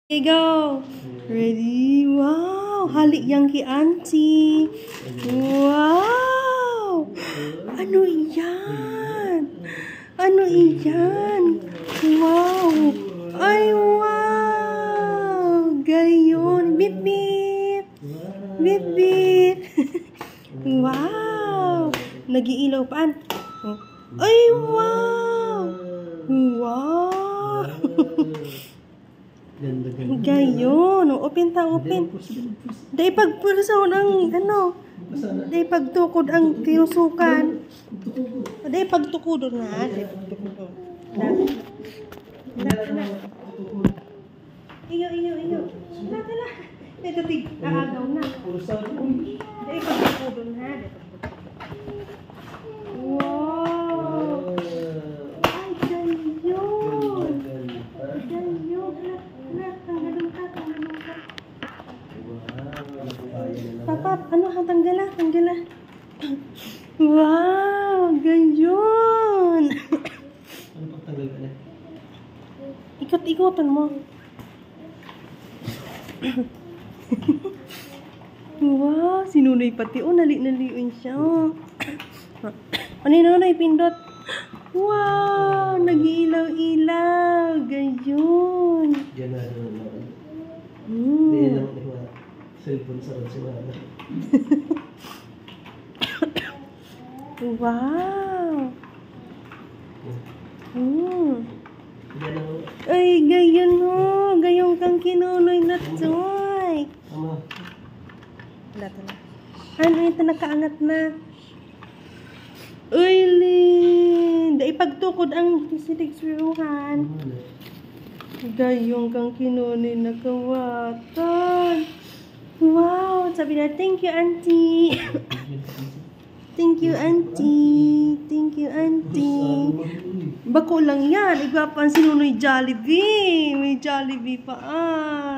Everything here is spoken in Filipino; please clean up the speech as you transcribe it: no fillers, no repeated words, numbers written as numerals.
Okay, go. Ready? Wow. Halik yang kay auntie. Wow. Ano iyan? Ano iyan? Wow. Ay, wow. Gayon. Bip, bip. Bip, bip. Wow. Nag-iilaw pa. Ay, wow. Wow. Gayon. Open ta, open. Dahil pagpulsaw ng, dahil pagtukod ang kinusukan. Dahil pagtukod na. Iyo. Tala. Ito tig, aagaw na. Dahil pagtukod na. Wow. Ay, gayon. Papa, tanggal na. Wow, gayon. Ano pang tanggal ka na? Ikot-ikotan mo. Wow, sinunoy pati. Nali-naliin siya. Ano yun, pindot? Wow, nag-iilaw-ilaw. Gayon. Diyan na. Hindi na lang yung cellphone sa mga. Wow. Yan Ay, gayon mo. Gayon kang kinunoy na toy. Ano? Wala. Ano ito nakaangat na? Uy, Lin. Dahil pagtukod ang sisigsuruhan. Gayong kang kinunin na kawatan. Wow. Sabi na, thank you, auntie. Thank you, auntie. Thank you, auntie. Bako lang yan. Igwapan sinunoy Jollibee. May Jollibee pa.